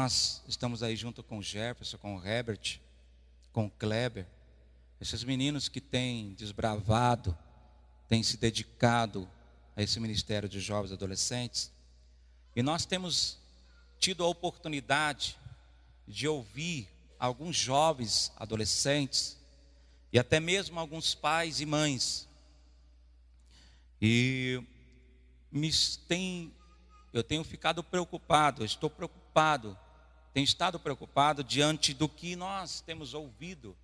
nós estamos aí junto com o Jefferson, com o Herbert, com o Kleber, esses meninos que têm desbravado, têm se dedicado a esse ministério de jovens e adolescentes. E nós temos tido a oportunidade de ouvir alguns jovens adolescentes e até mesmo alguns pais e mães. E eu tenho ficado preocupado, tenho estado preocupado diante do que nós temos ouvido,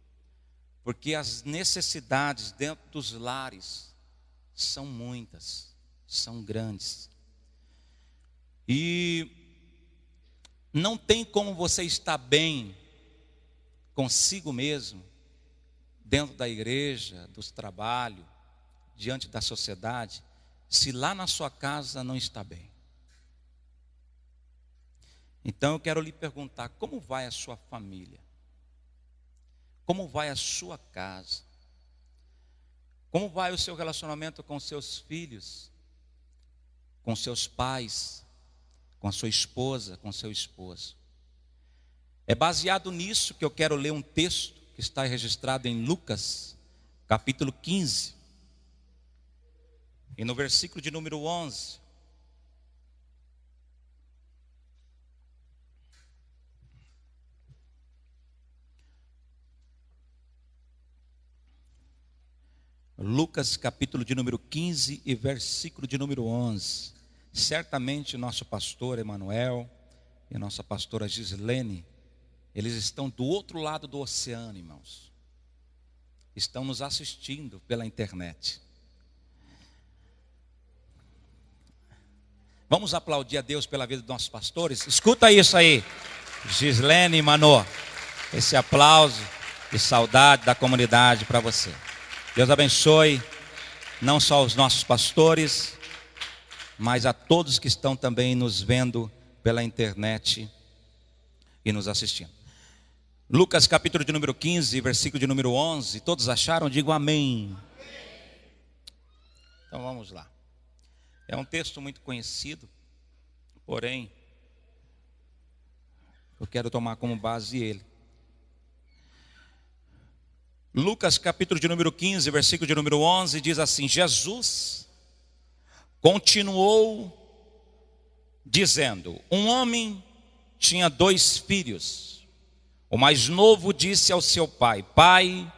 porque as necessidades dentro dos lares são muitas, são grandes. E não tem como você estar bem consigo mesmo, dentro da igreja, dos trabalhos, diante da sociedade, se lá na sua casa não está bem. Então eu quero lhe perguntar, como vai a sua família? Como vai a sua casa? Como vai o seu relacionamento com seus filhos? Com seus pais? Com a sua esposa? Com seu esposo? É baseado nisso que eu quero ler um texto que está registrado em Lucas, capítulo 15. E no versículo de número 11. Lucas capítulo de número 15 e versículo de número 11. Certamente nosso pastor Emanuel e nossa pastora Gislene, eles estão do outro lado do oceano, irmãos. Estão nos assistindo pela internet. Vamos aplaudir a Deus pela vida dos nossos pastores? Escuta isso aí, Gislene e Mano. Esse aplauso de saudade da comunidade para você. Deus abençoe não só os nossos pastores, mas a todos que estão também nos vendo pela internet e nos assistindo. Lucas capítulo de número 15, versículo de número 11. Todos acharam? Digo amém. Então vamos lá. É um texto muito conhecido, porém eu quero tomar como base ele. Lucas capítulo de número 15, versículo de número 11, diz assim: Jesus continuou dizendo: um homem tinha 2 filhos. O mais novo disse ao seu pai: Pai,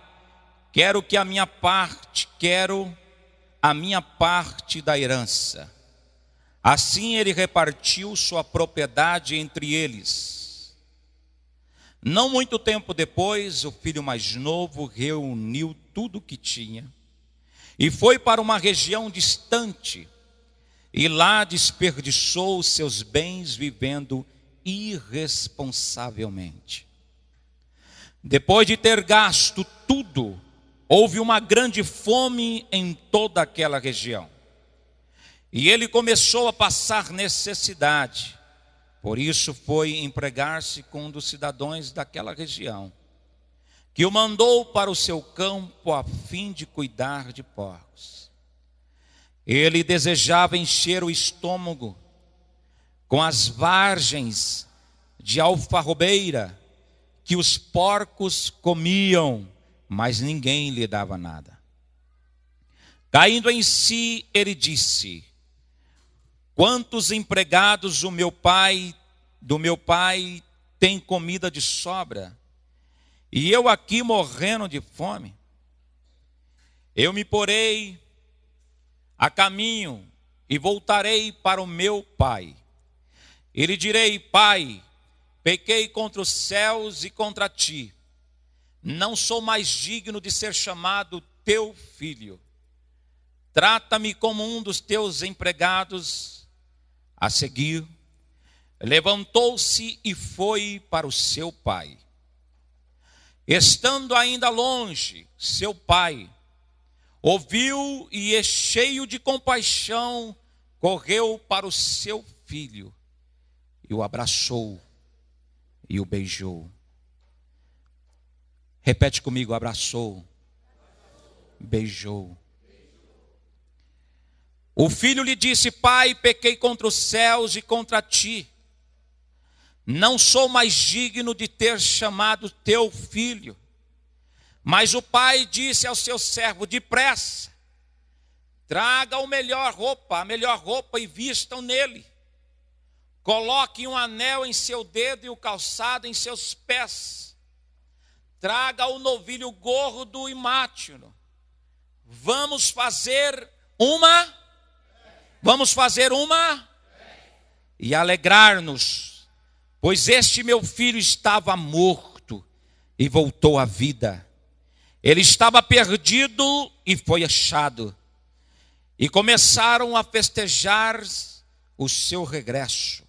quero a minha parte da herança. Assim ele repartiu sua propriedade entre eles. Não muito tempo depois, o filho mais novo reuniu tudo o que tinha e foi para uma região distante, e lá desperdiçou os seus bens vivendo irresponsavelmente. Depois de ter gasto tudo, houve uma grande fome em toda aquela região, e ele começou a passar necessidade. Por isso foi empregar-se com um dos cidadãos daquela região, que o mandou para o seu campo a fim de cuidar de porcos. Ele desejava encher o estômago com as vargens de alfarrobeira que os porcos comiam, mas ninguém lhe dava nada. Caindo em si, ele disse: quantos empregados do meu pai tem comida de sobra, e eu aqui morrendo de fome? Eu me porei a caminho e voltarei para o meu pai. E lhe direi: Pai, pequei contra os céus e contra ti. Não sou mais digno de ser chamado teu filho. Trata-me como um dos teus empregados. A seguir, levantou-se e foi para o seu pai. Estando ainda longe, seu pai ouviu e, cheio de compaixão, correu para o seu filho e o abraçou e o beijou. Repete comigo: abraçou, beijou. O filho lhe disse: Pai, pequei contra os céus e contra ti. não sou mais digno de ter chamado teu filho. Mas o pai disse ao seu servo: depressa, traga a melhor roupa e vistam nele. Coloque um anel em seu dedo e o calçado em seus pés. Traga o novilho gordo e mate-o. Vamos fazer uma e alegrar-nos, pois este meu filho estava morto e voltou à vida. Ele estava perdido e foi achado. E começaram a festejar o seu regresso.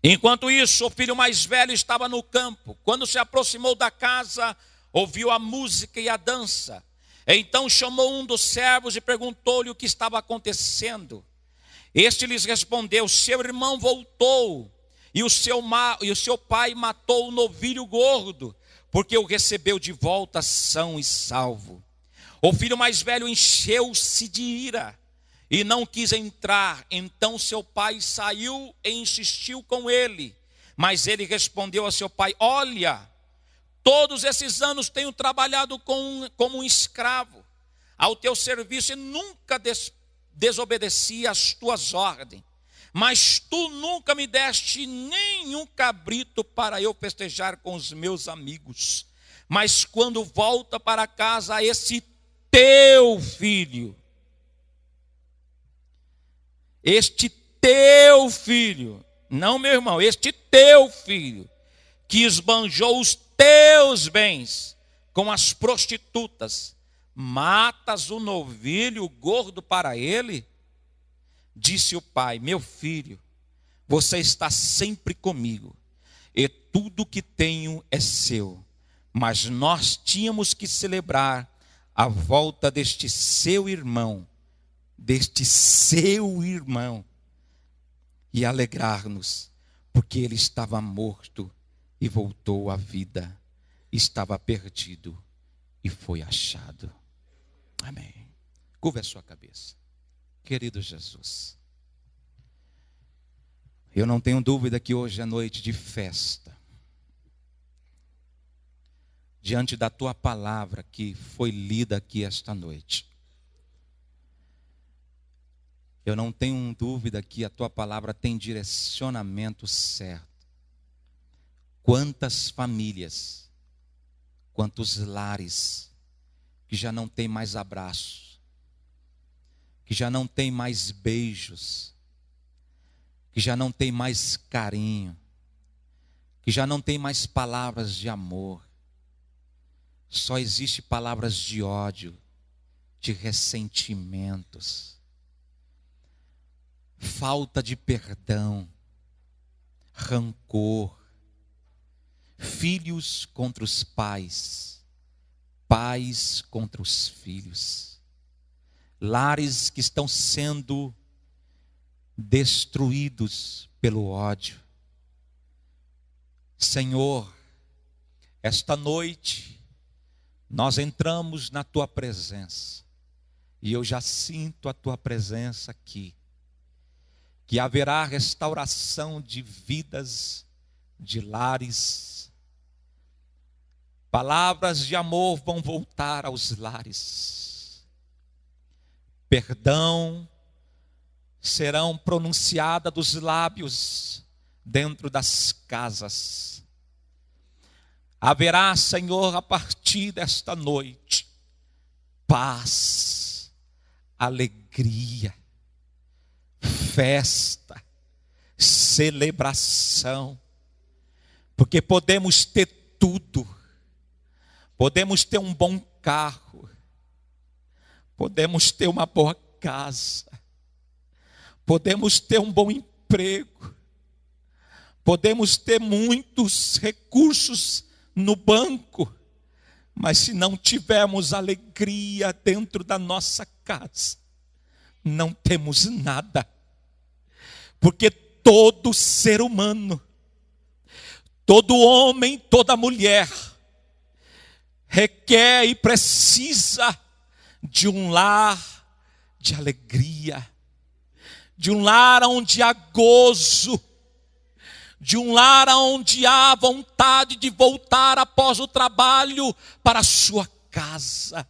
Enquanto isso, o filho mais velho estava no campo. Quando se aproximou da casa, ouviu a música e a dança. Então chamou um dos servos e perguntou-lhe o que estava acontecendo. Este lhes respondeu: seu irmão voltou e o seu pai matou o novilho gordo, porque o recebeu de volta são e salvo. O filho mais velho encheu-se de ira e não quis entrar. Então seu pai saiu e insistiu com ele. Mas ele respondeu a seu pai: olha, todos esses anos tenho trabalhado como um escravo ao teu serviço e nunca desobedeci às tuas ordens. Mas tu nunca me deste nenhum cabrito para eu festejar com os meus amigos. Mas quando volta para casa esse teu filho, não meu irmão, este teu filho, que esbanjou os teus bens com as prostitutas, matas o novilho gordo para ele? Disse o pai: meu filho, você está sempre comigo, e tudo que tenho é seu. Mas nós tínhamos que celebrar a volta deste seu irmão, e alegrar-nos, porque ele estava morto e voltou à vida, estava perdido e foi achado. Amém. Curva a sua cabeça. Querido Jesus, eu não tenho dúvida que hoje é noite de festa. Diante da tua palavra que foi lida aqui esta noite, eu não tenho dúvida que a tua palavra tem direcionamento certo. Quantas famílias, quantos lares que já não tem mais abraços, que já não tem mais beijos, que já não tem mais carinho, que já não tem mais palavras de amor. Só existe palavras de ódio, de ressentimentos, falta de perdão, rancor, filhos contra os pais, pais contra os filhos, lares que estão sendo destruídos pelo ódio. Senhor, esta noite nós entramos na tua presença e eu já sinto a tua presença aqui, que haverá restauração de vidas, de lares. Palavras de amor vão voltar aos lares. Perdão serão pronunciadas dos lábios dentro das casas. Haverá, Senhor, a partir desta noite, paz, alegria, festa, celebração, porque podemos ter tudo, podemos ter um bom carro, podemos ter uma boa casa, podemos ter um bom emprego, podemos ter muitos recursos no banco, mas se não tivermos alegria dentro da nossa casa, não temos nada. Porque todo ser humano, todo homem, toda mulher requer e precisa de um lar de alegria, de um lar onde há gozo, de um lar onde há vontade de voltar após o trabalho para a sua casa,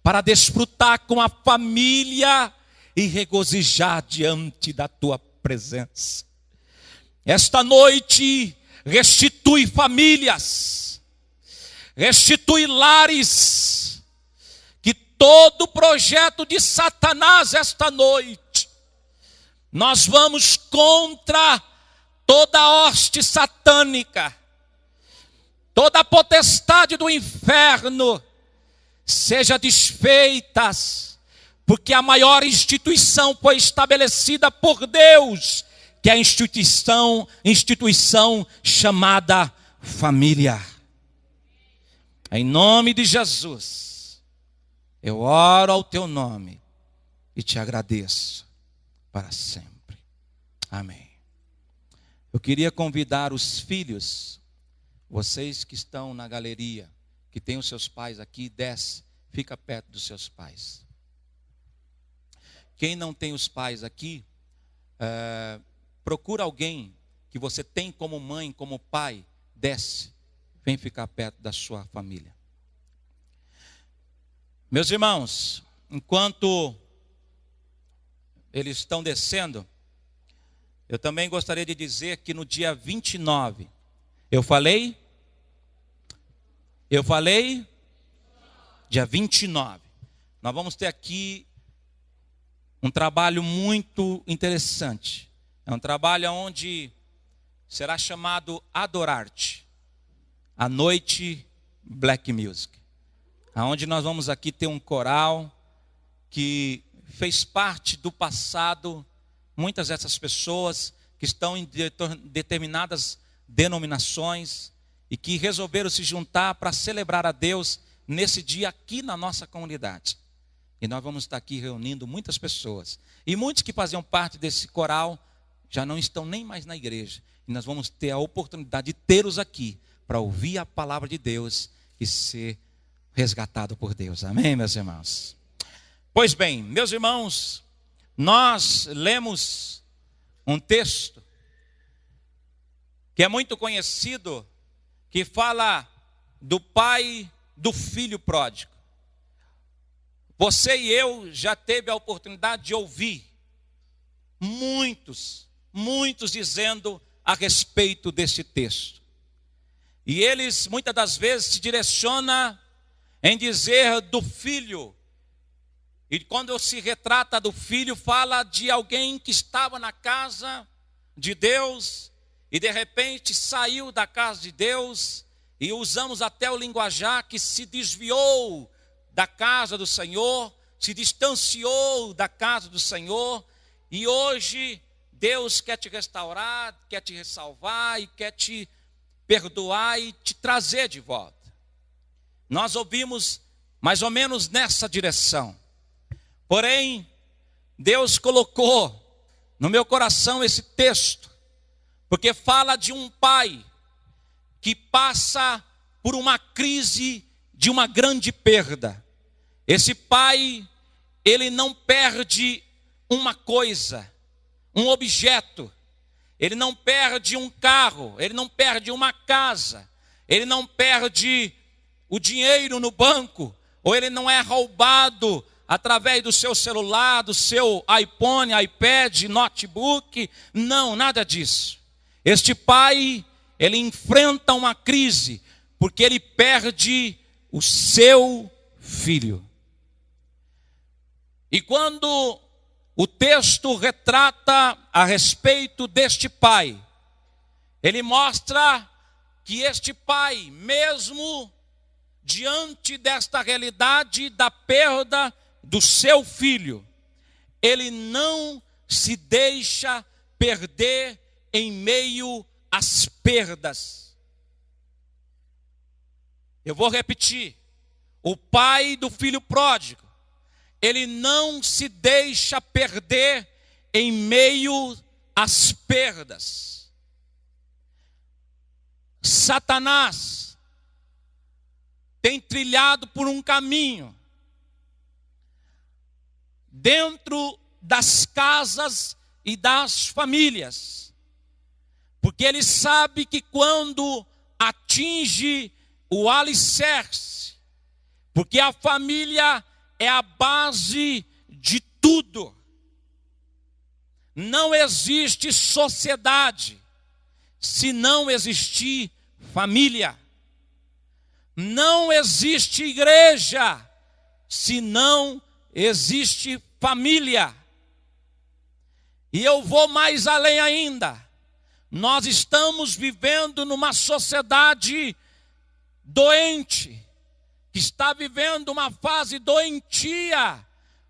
para desfrutar com a família e regozijar diante da tua presença. Esta noite restitui famílias, restitui lares, que todo projeto de Satanás esta noite, nós vamos contra toda a hoste satânica, toda a potestade do inferno, seja desfeitas, porque a maior instituição foi estabelecida por Deus, que é a instituição chamada família. Em nome de Jesus, eu oro ao teu nome e te agradeço para sempre. Amém. Eu queria convidar os filhos, vocês que estão na galeria, que tem os seus pais aqui, desce, fica perto dos seus pais. Quem não tem os pais aqui, procura alguém que você tem como mãe, como pai, desce, vem ficar perto da sua família. Meus irmãos, enquanto eles estão descendo, eu também gostaria de dizer que no dia 29, eu falei, dia 29, nós vamos ter aqui um trabalho muito interessante. É um trabalho onde será chamado Adorar-te, a noite Black Music, aonde nós vamos aqui ter um coral que fez parte do passado. Muitas dessas pessoas que estão em determinadas denominações e que resolveram se juntar para celebrar a Deus nesse dia aqui na nossa comunidade. E nós vamos estar aqui reunindo muitas pessoas. E muitos que faziam parte desse coral já não estão nem mais na igreja. E nós vamos ter a oportunidade de tê-los aqui para ouvir a palavra de Deus e ser resgatado por Deus. Amém, meus irmãos? Pois bem, meus irmãos, nós lemos um texto que é muito conhecido, que fala do pai do filho pródigo. Você e eu já teve a oportunidade de ouvir muitos dizendo a respeito desse texto. E eles muitas das vezes se direcionam em dizer do filho. E quando se retrata do filho, fala de alguém que estava na casa de Deus e de repente saiu da casa de Deus, e usamos até o linguajar que se desviou da casa do Senhor, se distanciou da casa do Senhor, e hoje Deus quer te restaurar, quer te ressalvar e quer te perdoar e te trazer de volta. Nós ouvimos mais ou menos nessa direção. Porém, Deus colocou no meu coração esse texto, porque fala de um pai que passa por uma crise de uma grande perda. Esse pai, ele não perde uma coisa, um objeto, ele não perde um carro, ele não perde uma casa, ele não perde o dinheiro no banco, ou ele não é roubado através do seu celular, do seu iPhone, iPad, notebook. Não, nada disso. Este pai, ele enfrenta uma crise, porque ele perde o seu filho. E quando o texto retrata a respeito deste pai, ele mostra que este pai, mesmo diante desta realidade da perda do seu filho, ele não se deixa perder em meio às perdas. Eu vou repetir: o pai do filho pródigo, ele não se deixa perder em meio às perdas. Satanás tem trilhado por um caminho dentro das casas e das famílias, Porque ele sabe que quando atinge o alicerce, porque a família é a base de tudo. Não existe sociedade se não existir família. Não existe igreja se não existe família. E eu vou mais além ainda. Nós estamos vivendo numa sociedade doente, que está vivendo uma fase doentia,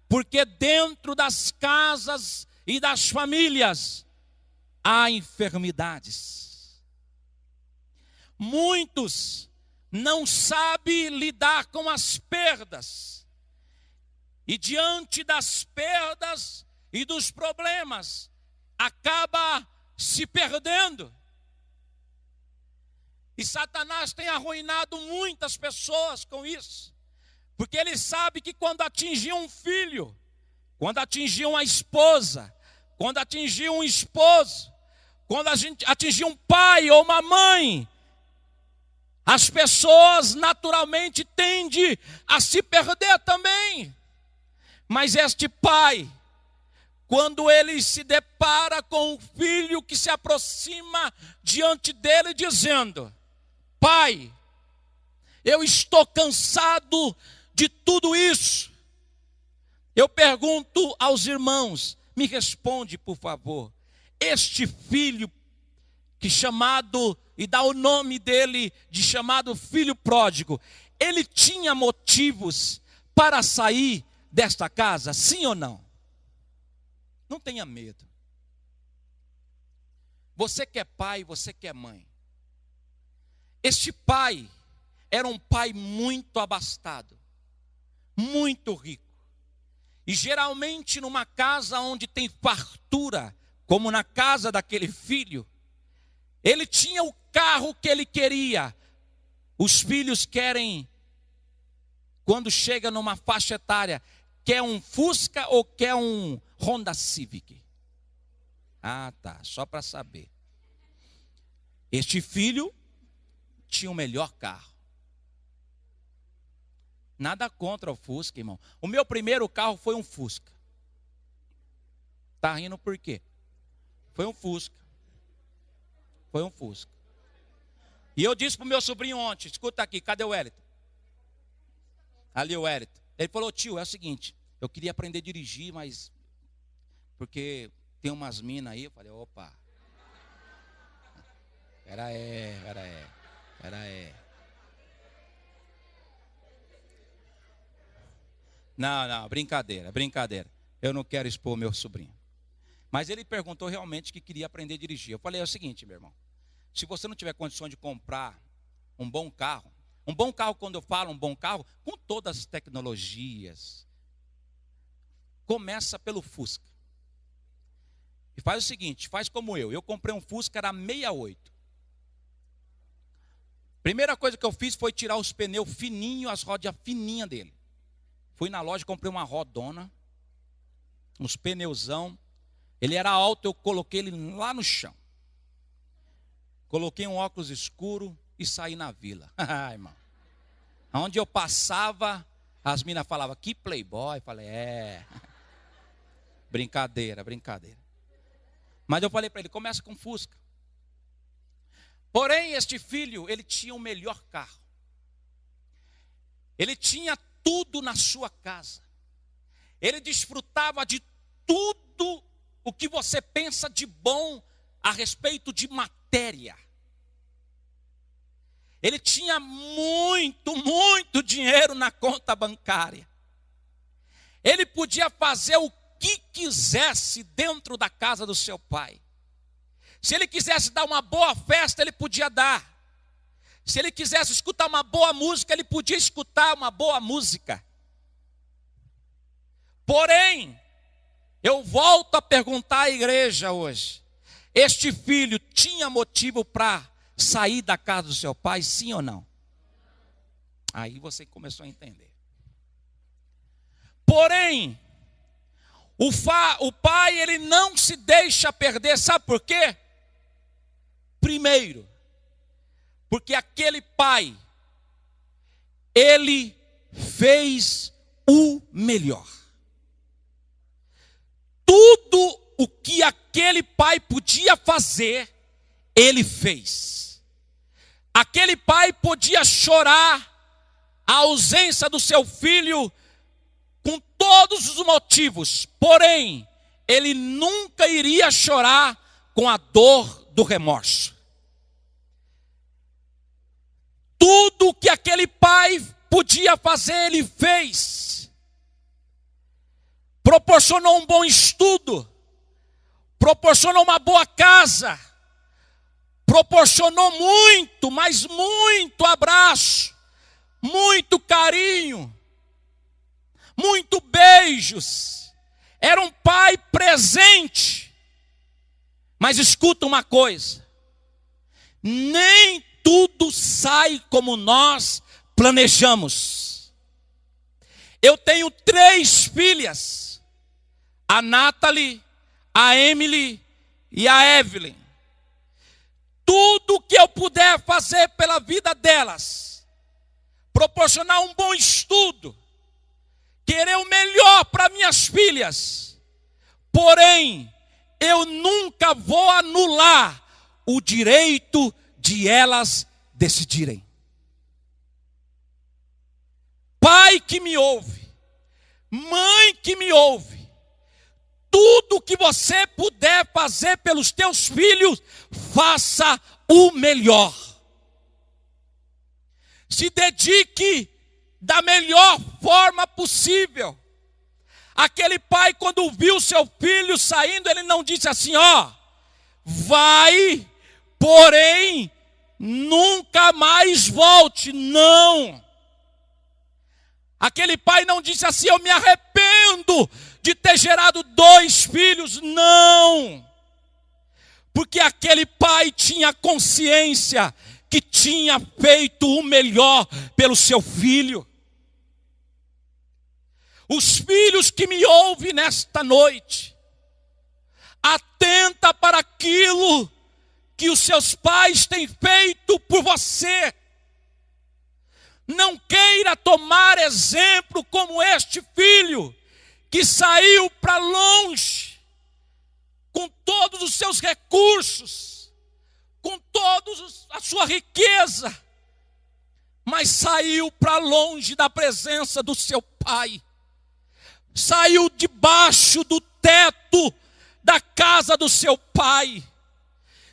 porque dentro das casas e das famílias há enfermidades. Muitos não sabem lidar com as perdas, e diante das perdas e dos problemas, acaba se perdendo. E Satanás tem arruinado muitas pessoas com isso, porque ele sabe que quando atingir um filho, quando atingir uma esposa, quando atingir um esposo, quando atingir um pai ou uma mãe, as pessoas naturalmente tendem a se perder também. Mas este pai, quando ele se depara com um filho que se aproxima diante dele dizendo: Pai, eu estou cansado de tudo isso. Eu pergunto aos irmãos, me responde por favor, este filho que chamado, e dá o nome dele de chamado filho pródigo, ele tinha motivos para sair desta casa, sim ou não? Não tenha medo. Você que é pai, você que é mãe. Este pai era um pai muito abastado, muito rico. E geralmente numa casa onde tem fartura, como na casa daquele filho, ele tinha o carro que ele queria. Os filhos querem, quando chega numa faixa etária, quer um Fusca ou quer um Honda Civic? Ah, tá, só para saber. Este filho tinha o melhor carro. Nada contra o Fusca, irmão. O meu primeiro carro foi um Fusca. Tá rindo por quê? Foi um Fusca. Foi um Fusca. E eu disse para o meu sobrinho ontem, escuta aqui, cadê o Wellington? Ali o Wellington. Ele falou: tio, é o seguinte, eu queria aprender a dirigir, mas porque tem umas minas aí. Eu falei: opa, pera aí. Não, brincadeira. Eu não quero expor meu sobrinho. Mas ele perguntou realmente que queria aprender a dirigir. Eu falei: é o seguinte, meu irmão, se você não tiver condições de comprar um bom carro, quando eu falo um bom carro, com todas as tecnologias, começa pelo Fusca. E faz o seguinte, faz como eu comprei um Fusca, era 68. Primeira coisa que eu fiz foi tirar os pneus fininhos, as rodas fininhas dele. Fui na loja, comprei uma rodona, uns pneuzão. Ele era alto, eu coloquei ele lá no chão. Coloquei um óculos escuro e saí na vila. Irmão. Onde eu passava, as minas falavam: que playboy. Falei: é. Brincadeira. Mas eu falei para ele: começa com Fusca. Porém, este filho, ele tinha o melhor carro. Ele tinha tudo na sua casa. Ele desfrutava de tudo o que você pensa de bom a respeito de matéria. Ele tinha muito dinheiro na conta bancária. Ele podia fazer o que quisesse dentro da casa do seu pai. Se ele quisesse dar uma boa festa, ele podia dar. Se ele quisesse escutar uma boa música, ele podia escutar uma boa música. Porém, eu volto a perguntar à igreja hoje: este filho tinha motivo para sair da casa do seu pai, sim ou não? Aí você começou a entender. Porém, o pai, ele não se deixa perder, sabe por quê? Primeiro, porque aquele pai, ele fez o melhor. Tudo o que aquele pai podia fazer, ele fez. Aquele pai podia chorar a ausência do seu filho com todos os motivos, porém, ele nunca iria chorar com a dor do remorso. Tudo que aquele pai podia fazer, ele fez. Proporcionou um bom estudo, proporcionou uma boa casa, proporcionou muito, mas muito abraço, muito carinho, muito beijos. Era um pai presente. Mas escuta uma coisa: nem tudo sai como nós planejamos. Eu tenho 3 filhas, a Natalie, a Emily e a Evelyn. Tudo que eu puder fazer pela vida delas, proporcionar um bom estudo, querer o melhor para minhas filhas, porém, eu nunca vou anular o direito de elas decidirem. Pai que me ouve, mãe que me ouve, tudo que você puder fazer pelos teus filhos, faça o melhor. Se dedique da melhor forma possível. Aquele pai, quando viu seu filho saindo, ele não disse assim: ó, vai, porém, nunca mais volte. Não. Aquele pai não disse assim: eu me arrependo de ter gerado 2 filhos. Não. Porque aquele pai tinha consciência que tinha feito o melhor pelo seu filho. Os filhos que me ouvem nesta noite, atenta para aquilo que os seus pais têm feito por você. Não queira tomar exemplo como este filho, que saiu para longe, com todos os seus recursos, com toda a sua riqueza, mas saiu para longe da presença do seu pai. Saiu debaixo do teto da casa do seu pai.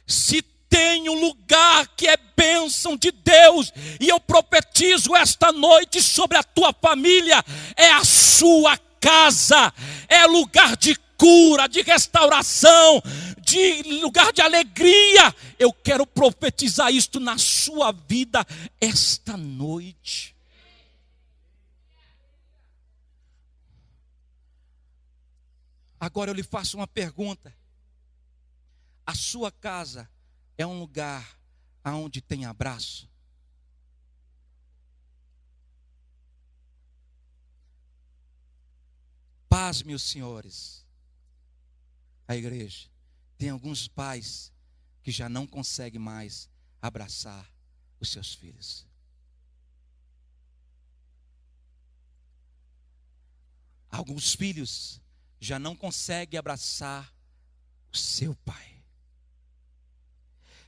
Se tem um lugar que é bênção de Deus, e eu profetizo esta noite sobre a tua família, é a sua casa, é lugar de cura, de restauração, de lugar de alegria. Eu quero profetizar isto na sua vida esta noite. Agora eu lhe faço uma pergunta: a sua casa é um lugar onde tem abraço? Pasme os senhores, a igreja, tem alguns pais que já não conseguem mais abraçar os seus filhos. Alguns filhos já não conseguem abraçar o seu pai.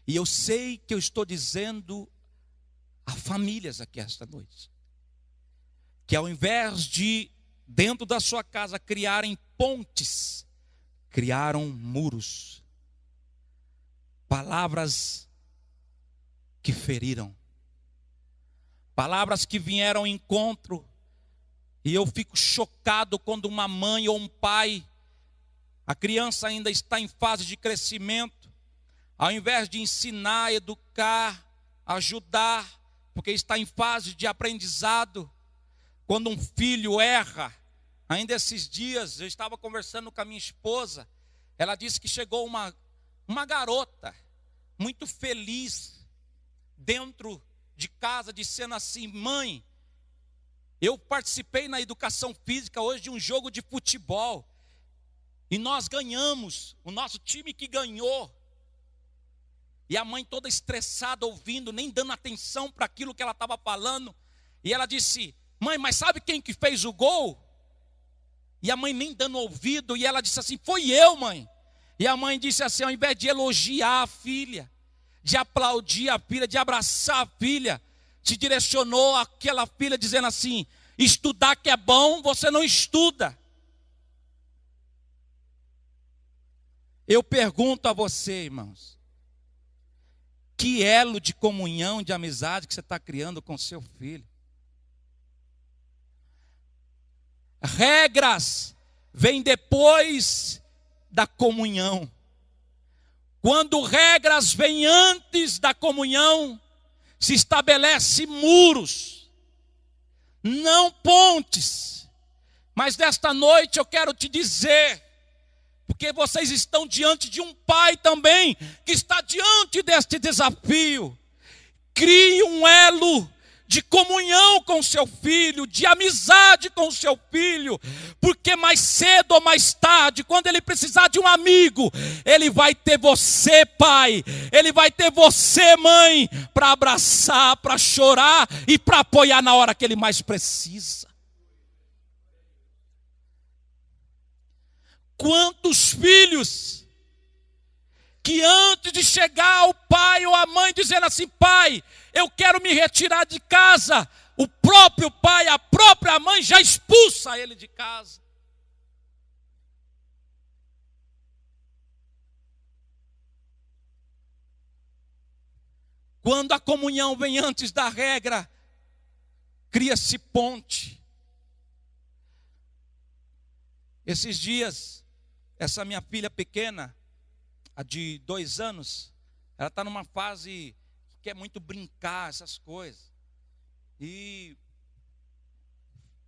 E eu sei que eu estou dizendo a famílias aqui esta noite, que ao invés de, dentro da sua casa, criarem pontes, criaram muros. Palavras que feriram. Palavras que vieram ao encontro. E eu fico chocado quando uma mãe ou um pai, a criança ainda está em fase de crescimento, ao invés de ensinar, educar, ajudar, porque está em fase de aprendizado, quando um filho erra. Ainda esses dias eu estava conversando com a minha esposa, ela disse que chegou uma garota muito feliz dentro de casa, dizendo assim: mãe, eu participei na educação física hoje de um jogo de futebol, e nós ganhamos, o nosso time que ganhou. E a mãe toda estressada, ouvindo, nem dando atenção para aquilo que ela estava falando. E ela disse: mãe, mas sabe quem que fez o gol? E a mãe nem dando ouvido, e ela disse assim: foi eu, mãe. E a mãe disse assim, ao invés de elogiar a filha, de aplaudir a filha, de abraçar a filha, se direcionou àquela filha dizendo assim: estudar que é bom, você não estuda. Eu pergunto a você, irmãos, que elo de comunhão, de amizade que você está criando com seu filho? Regras vêm depois da comunhão. Quando regras vêm antes da comunhão, se estabelece muros, não pontes. Mas nesta noite eu quero te dizer, porque vocês estão diante de um pai também, que está diante deste desafio. Crie um elo de comunhão com seu filho, de amizade com seu filho, porque mais cedo ou mais tarde, quando ele precisar de um amigo, ele vai ter você, pai, ele vai ter você, mãe, para abraçar, para chorar e para apoiar na hora que ele mais precisa. Quantos filhos que antes de chegar o pai ou a mãe dizendo assim: pai, eu quero me retirar de casa, o próprio pai, a própria mãe já expulsa ele de casa. Quando a comunhão vem antes da regra, cria-se ponte. Esses dias, essa minha filha pequena, a de 2 anos, ela está numa fase que quer muito brincar, essas coisas. E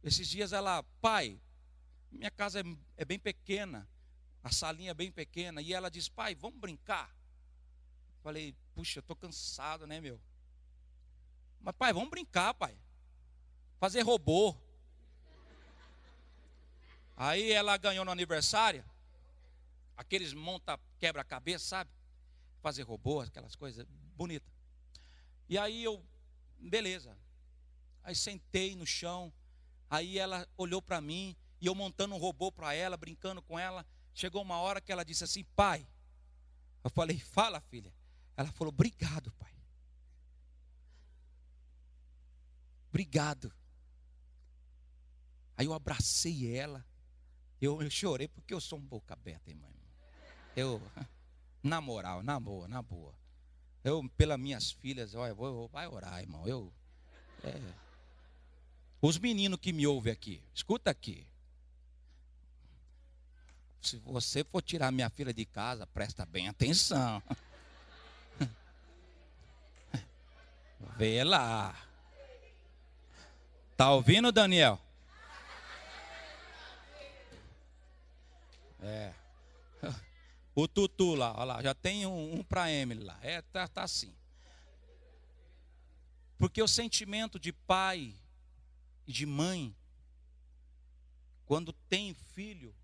esses dias ela: pai, minha casa é bem pequena, a salinha é bem pequena. E ela diz: pai, vamos brincar? Falei: puxa, eu estou cansado, né, meu? Mas pai, vamos brincar, pai. Fazer robô. Aí ela ganhou no aniversário aqueles monta quebra-cabeça, sabe? Fazer robô, aquelas coisas bonitas. E aí eu, beleza. Aí sentei no chão. Aí ela olhou para mim e eu montando um robô para ela, brincando com ela. Chegou uma hora que ela disse assim: pai. Eu falei: fala, filha. Ela falou: obrigado, pai. Obrigado. Aí eu abracei ela. Eu chorei porque eu sou um boca aberta, irmão. Eu, na moral, na boa. Eu, pelas minhas filhas, olha, vai orar, irmão. Os meninos que me ouvem aqui, escuta aqui. Se você for tirar minha filha de casa, presta bem atenção. Vê lá. Tá ouvindo, Daniel? O Tutu lá, olha lá, já tem um para Emily lá. Tá assim. Porque o sentimento de pai e de mãe, quando tem filho,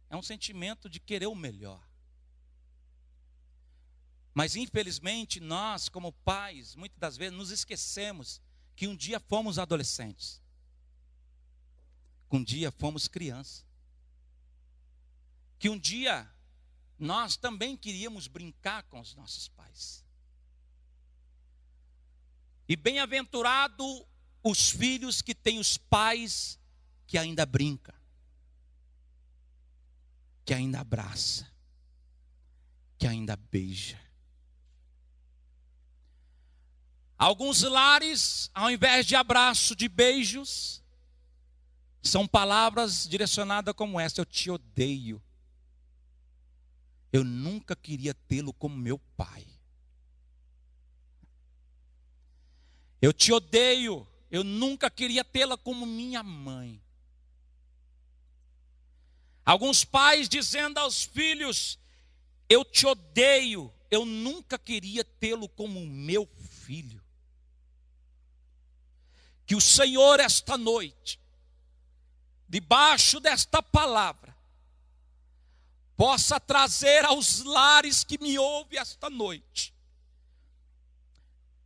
é um sentimento de querer o melhor. Mas infelizmente nós, como pais, muitas das vezes nos esquecemos que um dia fomos adolescentes, que um dia fomos crianças, que um dia nós também queríamos brincar com os nossos pais. E bem-aventurado os filhos que têm os pais que ainda brinca, que ainda abraça, que ainda beija. Alguns lares, ao invés de abraço, de beijos, são palavras direcionadas como essa: eu te odeio. Eu nunca queria tê-lo como meu pai. Eu te odeio. Eu nunca queria tê-la como minha mãe. Alguns pais dizendo aos filhos: eu te odeio. Eu nunca queria tê-lo como meu filho. Que o Senhor esta noite, debaixo desta palavra, possa trazer aos lares que me ouvem esta noite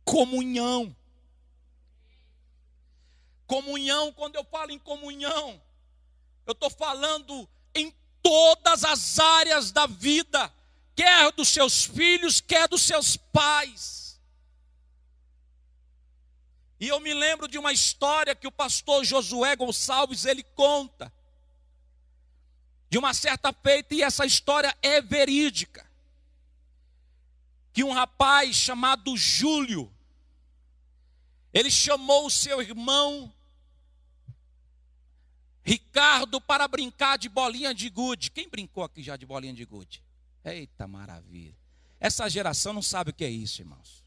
comunhão. Comunhão, quando eu falo em comunhão, eu estou falando em todas as áreas da vida, quer dos seus filhos, quer dos seus pais. E eu me lembro de uma história que o pastor Josué Gonçalves, ele conta, de uma certa feita, e essa história é verídica, que um rapaz chamado Júlio, ele chamou o seu irmão Ricardo para brincar de bolinha de gude. Quem brincou aqui já de bolinha de gude? Eita maravilha. Essa geração não sabe o que é isso, irmãos.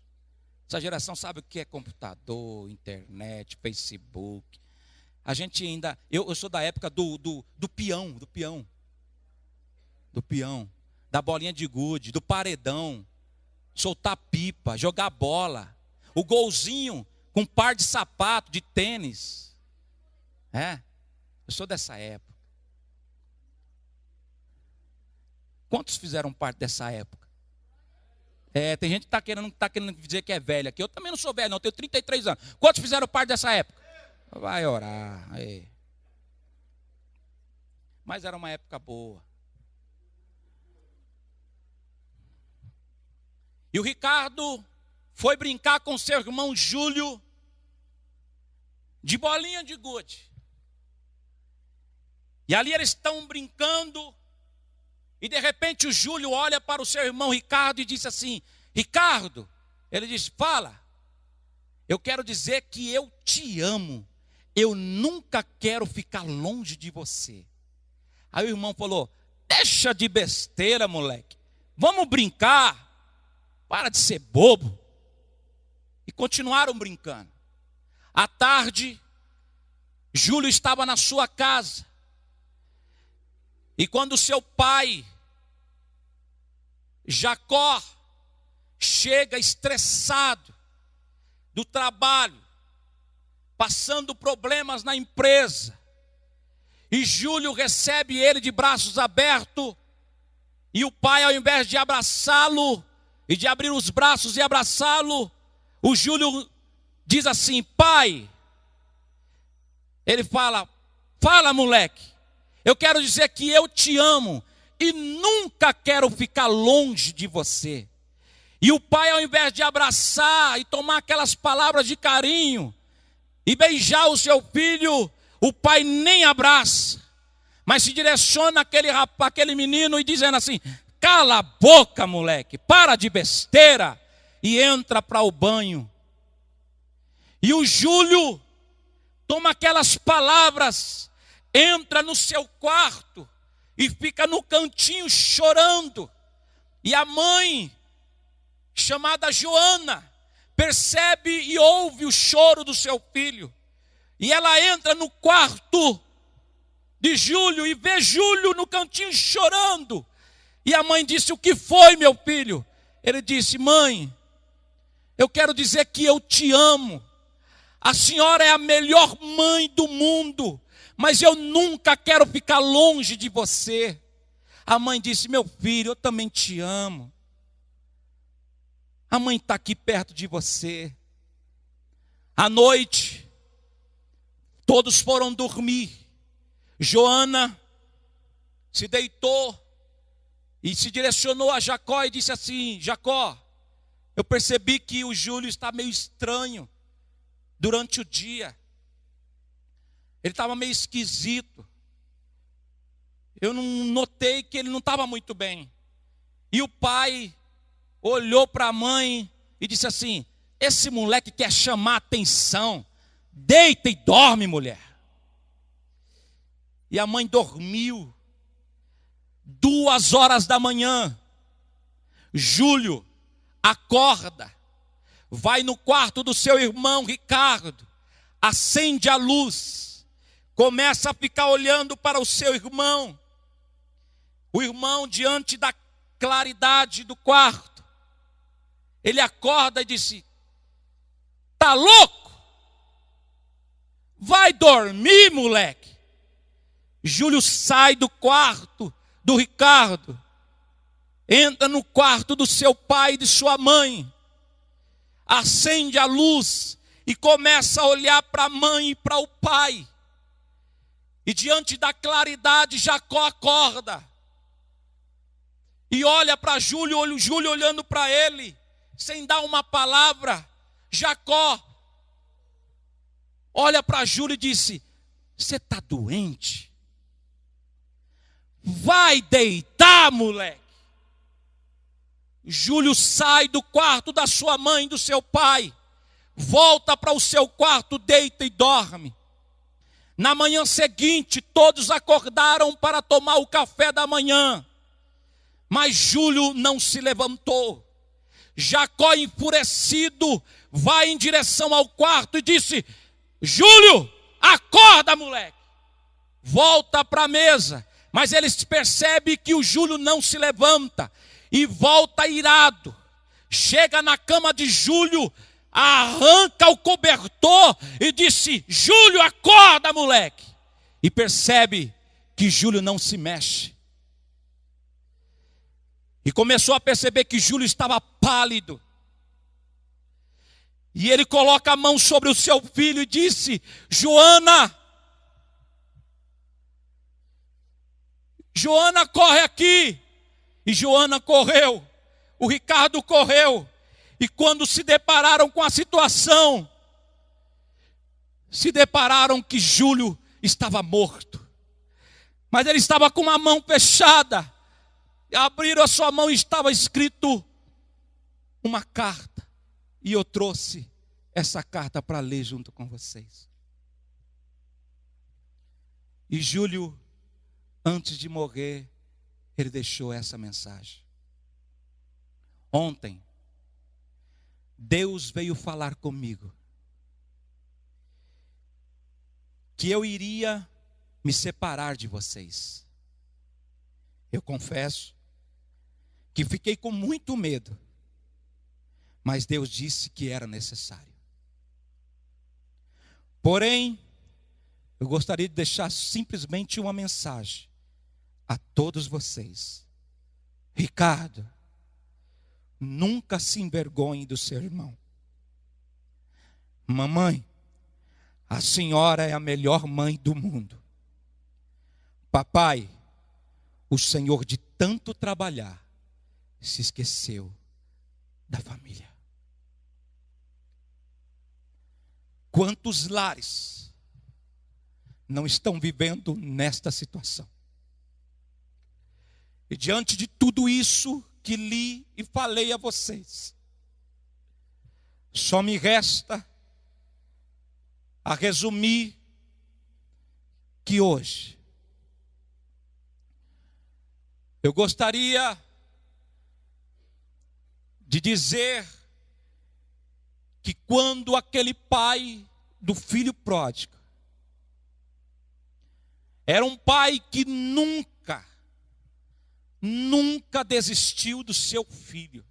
Essa geração sabe o que é computador, internet, Facebook. A gente ainda... Eu sou da época do peão, da bolinha de gude, do paredão, soltar pipa, jogar bola, o golzinho com um par de sapato, de tênis. Eu sou dessa época. Quantos fizeram parte dessa época? Tem gente que está querendo dizer que é velho aqui. Eu também não sou velho, não. Eu tenho 33 anos. Quantos fizeram parte dessa época? Vai orar. Mas era uma época boa. E o Ricardo foi brincar com seu irmão Júlio de bolinha de gude. E ali eles estão brincando. E de repente o Júlio olha para o seu irmão Ricardo e diz assim: Ricardo, ele diz, fala, eu quero dizer que eu te amo, eu nunca quero ficar longe de você. Aí o irmão falou: deixa de besteira, moleque, vamos brincar, para de ser bobo. E continuaram brincando. À tarde, Júlio estava na sua casa. E quando seu pai, Jacó, chega estressado do trabalho, passando problemas na empresa, e Júlio recebe ele de braços abertos, e o pai, ao invés de abraçá-lo, e de abrir os braços e abraçá-lo, o Júlio diz assim: pai, ele fala, moleque, eu quero dizer que eu te amo e nunca quero ficar longe de você. E o pai, ao invés de abraçar e tomar aquelas palavras de carinho e beijar o seu filho, o pai nem abraça, mas se direciona àquele menino e dizendo assim: cala a boca, moleque, para de besteira, e entra para o banho. E o Júlio toma aquelas palavras, entra no seu quarto e fica no cantinho chorando. E a mãe, chamada Joana, percebe e ouve o choro do seu filho. E ela entra no quarto de Júlio e vê Júlio no cantinho chorando. E a mãe disse: o que foi, meu filho? Ele disse: mãe, eu quero dizer que eu te amo. A senhora é a melhor mãe do mundo, mas eu nunca quero ficar longe de você. A mãe disse: meu filho, eu também te amo. A mãe está aqui perto de você. À noite, todos foram dormir. Joana se deitou e se direcionou a Jacó e disse assim: Jacó, eu percebi que o Júlio está meio estranho durante o dia. Ele estava meio esquisito. Eu não notei que ele não estava muito bem. E o pai olhou para a mãe e disse assim: esse moleque quer chamar atenção. Deita e dorme, mulher. E a mãe dormiu. 2 horas da manhã, Júlio acorda, vai no quarto do seu irmão Ricardo, acende a luz, começa a ficar olhando para o seu irmão. O irmão, diante da claridade do quarto, ele acorda e disse: tá louco? Vai dormir, moleque. Júlio sai do quarto do Ricardo, entra no quarto do seu pai e de sua mãe. acende a luz e começa a olhar para a mãe e para o pai. E diante da claridade, Jacó acorda. E olha para Júlio, Júlio olhando para ele, sem dar uma palavra. Jacó olha para Júlio e disse: você está doente? Vai deitar, moleque. Júlio sai do quarto da sua mãe e do seu pai, volta para o seu quarto, deita e dorme. Na manhã seguinte, todos acordaram para tomar o café da manhã, mas Júlio não se levantou. Jacó, enfurecido, vai em direção ao quarto e disse: Júlio, acorda, moleque. Volta para a mesa, mas eles percebem que o Júlio não se levanta e volta irado. Chega na cama de Júlio, arranca o cobertor e disse: Júlio, acorda, moleque. E percebe que Júlio não se mexe. E começou a perceber que Júlio estava pálido. E ele coloca a mão sobre o seu filho e disse: Joana, Joana, corre aqui. E Joana correu, o Ricardo correu. E quando se depararam com a situação, se depararam que Júlio estava morto. Mas ele estava com uma mão fechada. Abriram a sua mão e estava escrito uma carta. E eu trouxe essa carta para ler junto com vocês. E Júlio, antes de morrer, ele deixou essa mensagem. Ontem, Deus veio falar comigo que eu iria me separar de vocês. Eu confesso que fiquei com muito medo, mas Deus disse que era necessário. Porém, eu gostaria de deixar simplesmente uma mensagem a todos vocês. Ricardo, nunca se envergonhe do seu irmão. Mamãe, a senhora é a melhor mãe do mundo. Papai, o Senhor de tanto trabalhar se esqueceu da família. Quantos lares não estão vivendo nesta situação? E diante de tudo isso que li e falei a vocês, só me resta a resumir que hoje eu gostaria de dizer que quando aquele pai do filho pródigo era um pai que nunca desistiu do seu filho.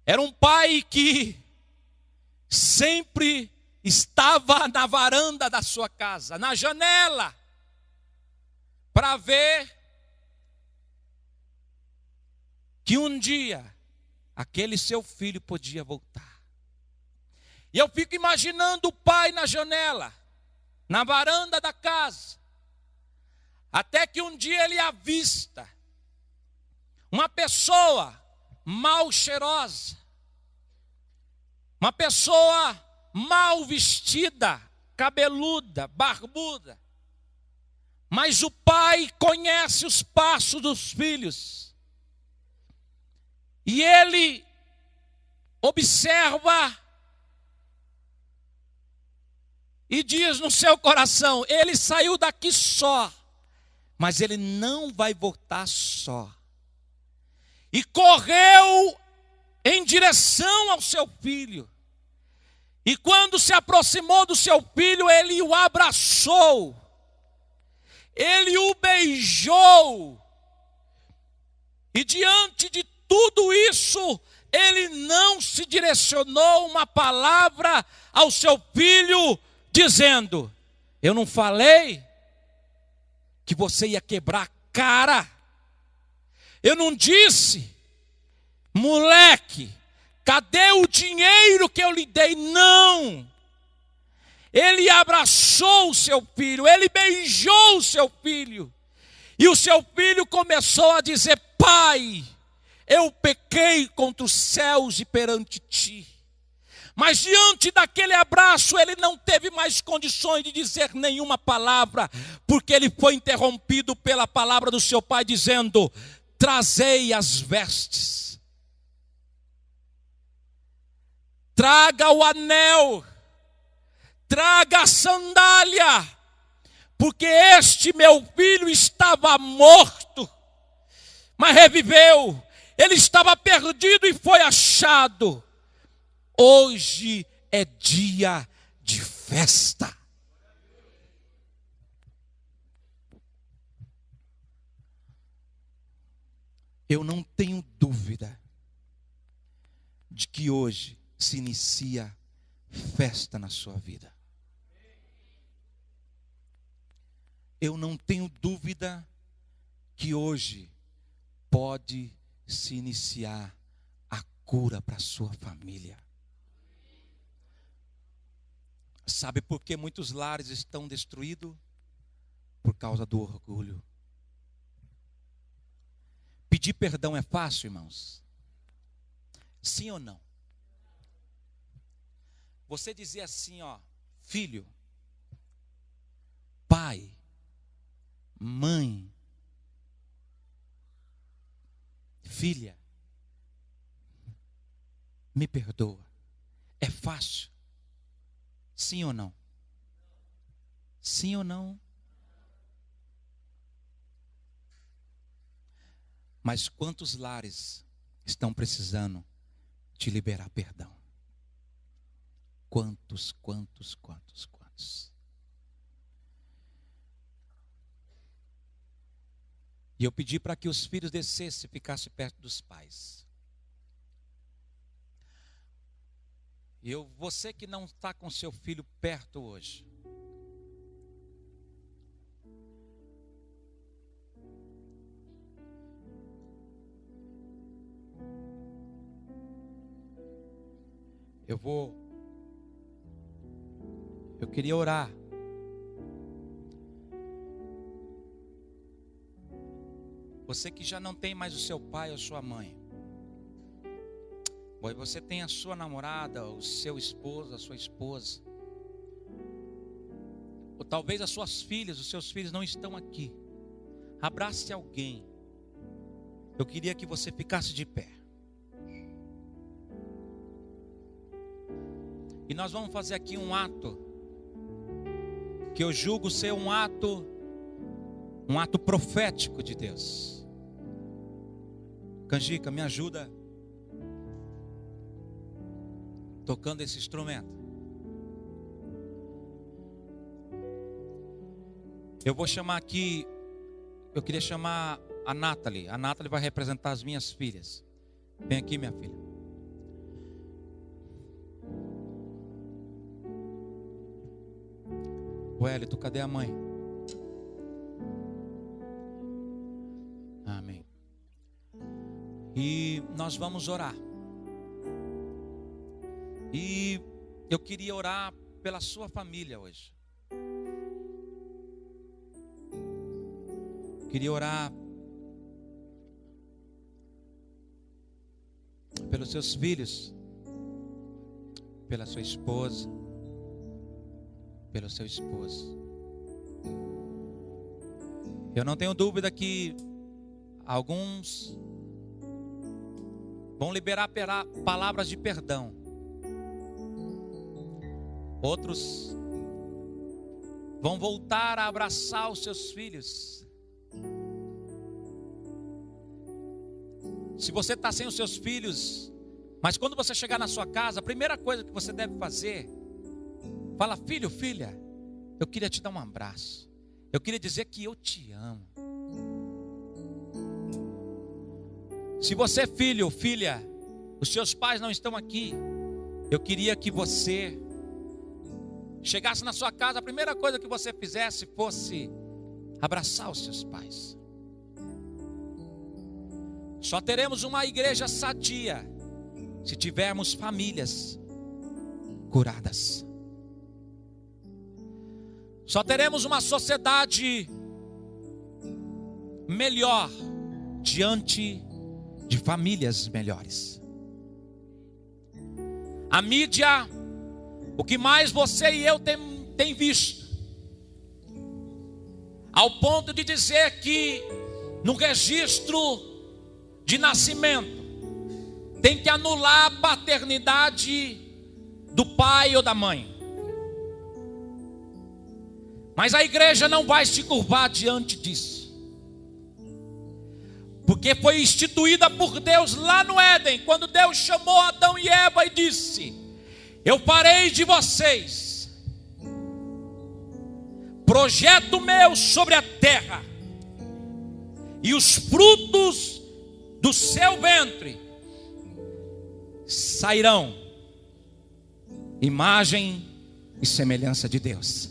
Era um pai que sempre estava na varanda da sua casa, na janela, para ver que um dia aquele seu filho podia voltar. E eu fico imaginando o pai na janela, na varanda da casa, até que um dia ele avista uma pessoa mal cheirosa, uma pessoa mal vestida, cabeluda, barbuda. Mas o pai conhece os passos dos filhos. E ele observa e diz no seu coração: ele saiu daqui só, mas ele não vai voltar só. E correu em direção ao seu filho. E quando se aproximou do seu filho, ele o abraçou. Ele o beijou. E diante de tudo isso, ele não se direcionou uma palavra ao seu filho, dizendo: eu não falei que você ia quebrar a cara? Eu não disse? moleque, cadê o dinheiro que eu lhe dei? Não. Ele abraçou o seu filho, ele beijou o seu filho. E o seu filho começou a dizer: pai, eu pequei contra os céus e perante ti. Mas diante daquele abraço, ele não teve mais condições de dizer nenhuma palavra, porque ele foi interrompido pela palavra do seu pai, dizendo: trazei as vestes, traga o anel, traga a sandália, porque este meu filho estava morto, mas reviveu. Ele estava perdido e foi achado. Hoje é dia de festa. Eu não tenho dúvida de que hoje se inicia festa na sua vida. Eu não tenho dúvida que hoje pode se iniciar a cura para a sua família. Sabe por que muitos lares estão destruídos? Por causa do orgulho. Pedir perdão é fácil, irmãos? Sim ou não? Você dizer assim, ó: filho, pai, mãe, filha, me perdoa. É fácil? Sim ou não? Sim ou não? Mas quantos lares estão precisando de liberar perdão? Quantos? E eu pedi para que os filhos descessem e ficassem perto dos pais. Você que não está com seu filho perto hoje, eu queria orar. Você que já não tem mais o seu pai ou sua mãe, pois você tem a sua namorada, o seu esposo, a sua esposa, ou talvez as suas filhas, os seus filhos não estão aqui. Abrace alguém. Eu queria que você ficasse de pé. E nós vamos fazer aqui um ato que eu julgo ser um ato profético de Deus. Canjica, me ajuda tocando esse instrumento. Eu vou chamar aqui, eu queria chamar a Nathalie. A Nathalie vai representar as minhas filhas. Vem aqui, minha filha. Wellington, cadê a mãe? Amém. E nós vamos orar. E eu queria orar pela sua família hoje. Queria orar pelos seus filhos, pela sua esposa, pelo seu esposo. Eu não tenho dúvida que alguns vão liberar palavras de perdão. Outros vão voltar a abraçar os seus filhos. Se você está sem os seus filhos, mas quando você chegar na sua casa, a primeira coisa que você deve fazer, fala: filho, filha, eu queria te dar um abraço. Eu queria dizer que eu te amo. Se você, filho, filha, os seus pais não estão aqui, eu queria que você chegasse na sua casa, a primeira coisa que você fizesse fosse abraçar os seus pais. Só teremos uma igreja sadia se tivermos famílias curadas. Só teremos uma sociedade melhor diante de famílias melhores. A mídia, o que mais você e eu tem visto, ao ponto de dizer que no registro de nascimento tem que anular a paternidade do pai ou da mãe. Mas a igreja não vai se curvar diante disso, porque foi instituída por Deus lá no Éden, quando Deus chamou Adão e Eva e disse: eu farei de vocês projeto meu sobre a terra, e os frutos do seu ventre sairão imagem e semelhança de Deus.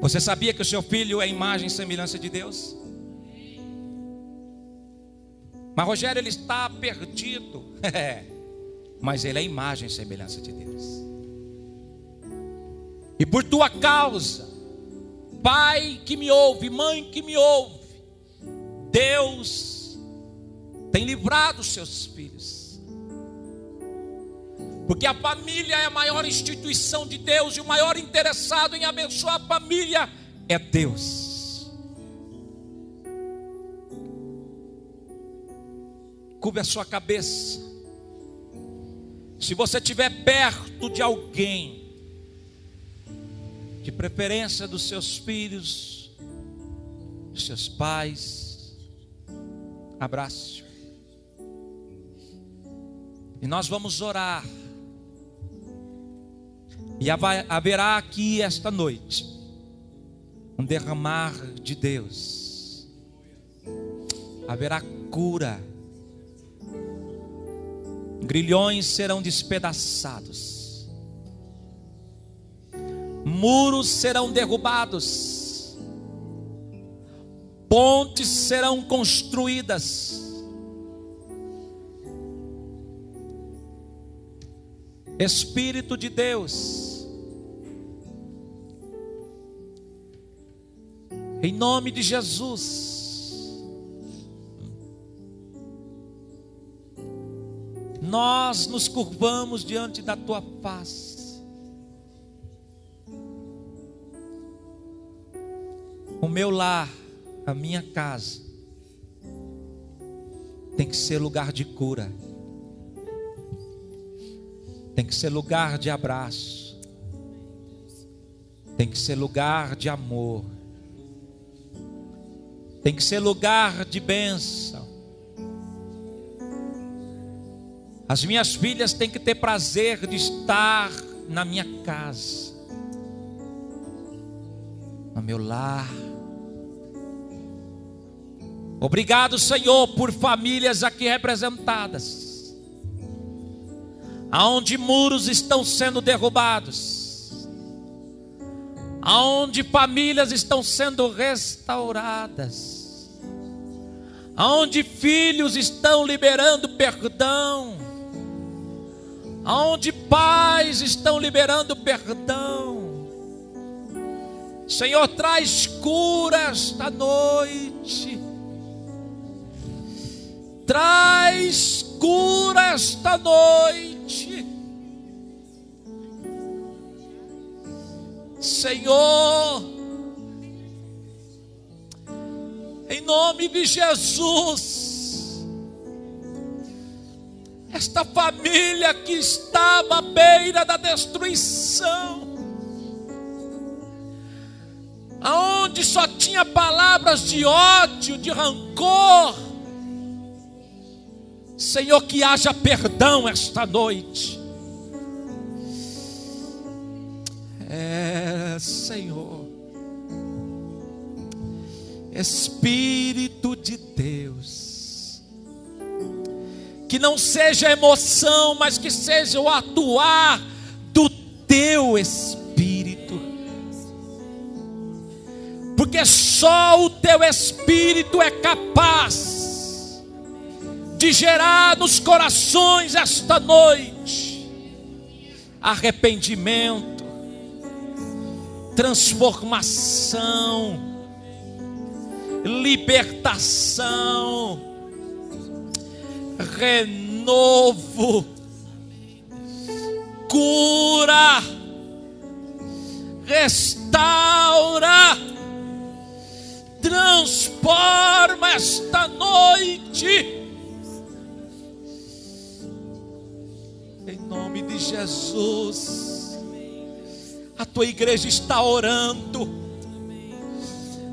Você sabia que o seu filho é imagem e semelhança de Deus? Mas Rogério, ele está perdido. Mas ele é imagem e semelhança de Deus. E por tua causa, pai que me ouve, mãe que me ouve, Deus tem livrado os seus filhos. Porque a família é a maior instituição de Deus, e o maior interessado em abençoar a família é Deus. Curve a sua cabeça. Se você estiver perto de alguém, de preferência dos seus filhos, dos seus pais, abrace-o. E nós vamos orar. E haverá aqui esta noite um derramar de Deus. Haverá cura. Grilhões serão despedaçados. Muros serão derrubados. Pontes serão construídas. Espírito de Deus, em nome de Jesus, nós nos curvamos diante da tua face. O meu lar, a minha casa, tem que ser lugar de cura. Tem que ser lugar de abraço. Tem que ser lugar de amor. Tem que ser lugar de bênção. As minhas filhas têm que ter prazer de estar na minha casa, no meu lar. Obrigado, Senhor, por famílias aqui representadas, aonde muros estão sendo derrubados, aonde famílias estão sendo restauradas, aonde filhos estão liberando perdão, aonde pais estão liberando perdão. Senhor, traz cura esta noite. Traz cura esta noite. Senhor, em nome de Jesus, esta família que estava à beira da destruição, aonde só tinha palavras de ódio, de rancor, Senhor, que haja perdão esta noite. Senhor, Espírito de Deus, que não seja emoção, mas que seja o atuar do teu Espírito. porque só o teu Espírito é capaz de gerar nos corações esta noite arrependimento, transformação, libertação, renovo, cura, restaura, transforma esta noite, em nome de Jesus. A tua igreja está orando,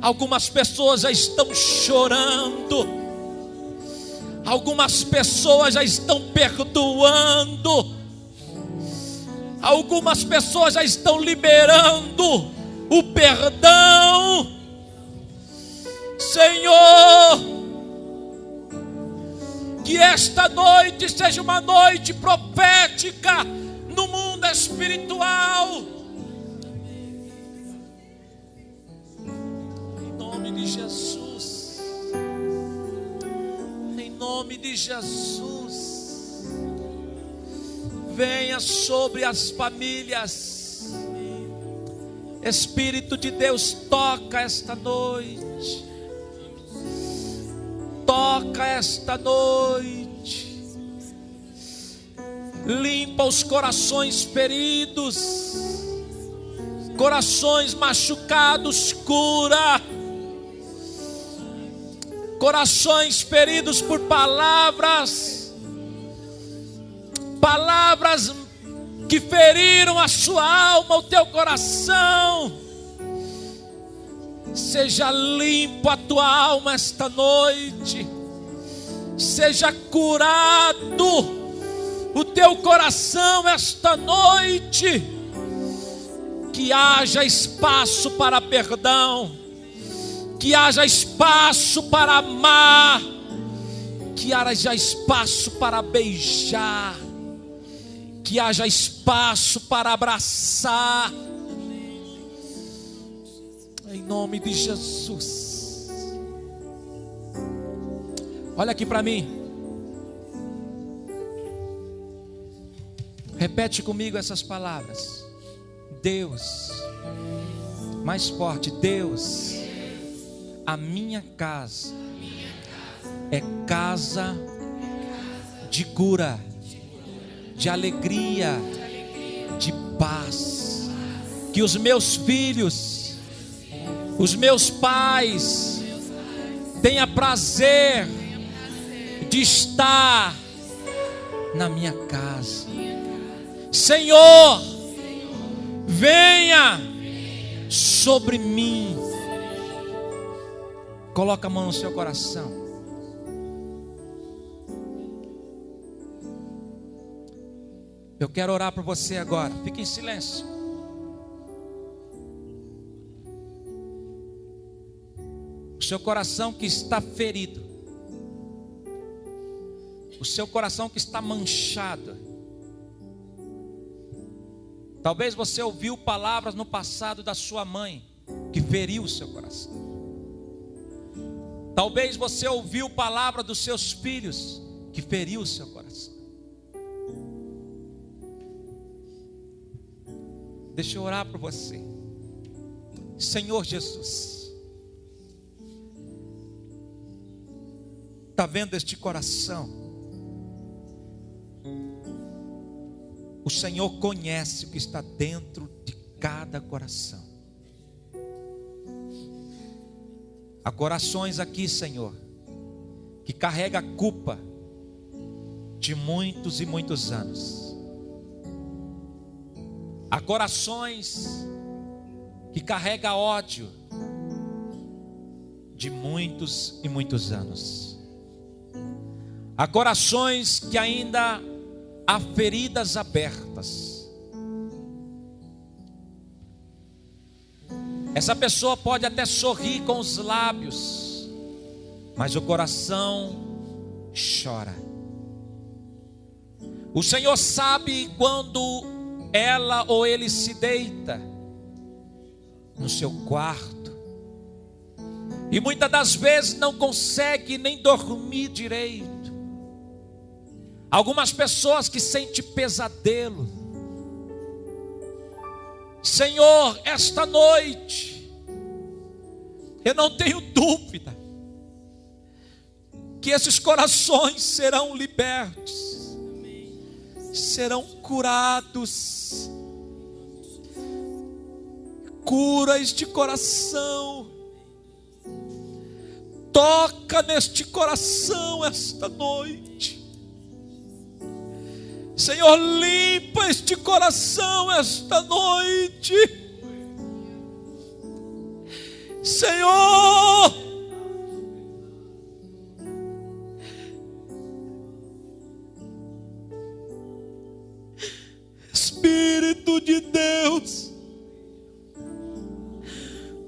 algumas pessoas já estão chorando, algumas pessoas já estão perdoando, algumas pessoas já estão liberando o perdão. Senhor, que esta noite seja uma noite profética no mundo espiritual, em nome de Jesus, em nome de Jesus. Venha sobre as famílias, Espírito de Deus, toca esta noite, toca esta noite, limpa os corações feridos, corações machucados, cura, corações feridos por palavras que feriram a sua alma, o teu coração. Seja limpo a tua alma esta noite, seja curado o teu coração esta noite, que haja espaço para perdão, que haja espaço para amar, que haja espaço para beijar, que haja espaço para abraçar, em nome de Jesus. Olha aqui para mim, repete comigo essas palavras: Deus, mais forte, Deus, a minha casa é casa de cura, de alegria, de paz. Que os meus filhos, os meus pais, tenha prazer de estar na minha casa. Senhor, venha sobre mim. Coloca a mão no seu coração. Eu quero orar por você agora. Fique em silêncio. O seu coração que está ferido, o seu coração que está manchado. Talvez você ouviu palavras no passado da sua mãe que feriu o seu coração. Talvez você ouviu palavras dos seus filhos que feriu o seu coração. Deixa eu orar por você. Senhor Jesus, está vendo este coração? O Senhor conhece o que está dentro de cada coração. Há corações aqui, Senhor, que carrega a culpa de muitos e muitos anos. Há corações que carrega ódio de muitos e muitos anos. Há corações que ainda há feridas abertas. Essa pessoa pode até sorrir com os lábios, mas o coração chora. O Senhor sabe quando ela ou ele se deita no seu quarto e muitas das vezes não consegue nem dormir direito. Algumas pessoas que sentem pesadelo. Senhor, esta noite, eu não tenho dúvida que esses corações serão libertos, serão curados. Cura este coração, toca neste coração esta noite. Senhor, limpa este coração esta noite. Senhor, Espírito de Deus,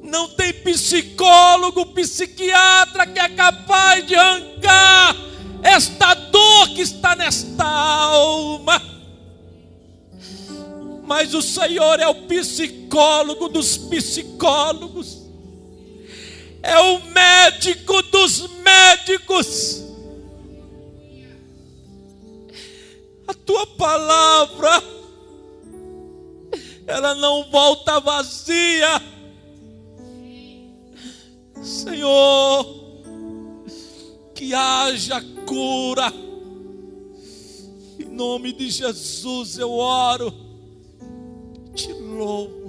não tem psicólogo, psiquiatra que é capaz de arrancar esta dor que está nesta alma. Mas o Senhor é o psicólogo dos psicólogos, é o médico dos médicos. A tua palavra, ela não volta vazia. Senhor, que haja cura. Em nome de Jesus eu oro, te louvo.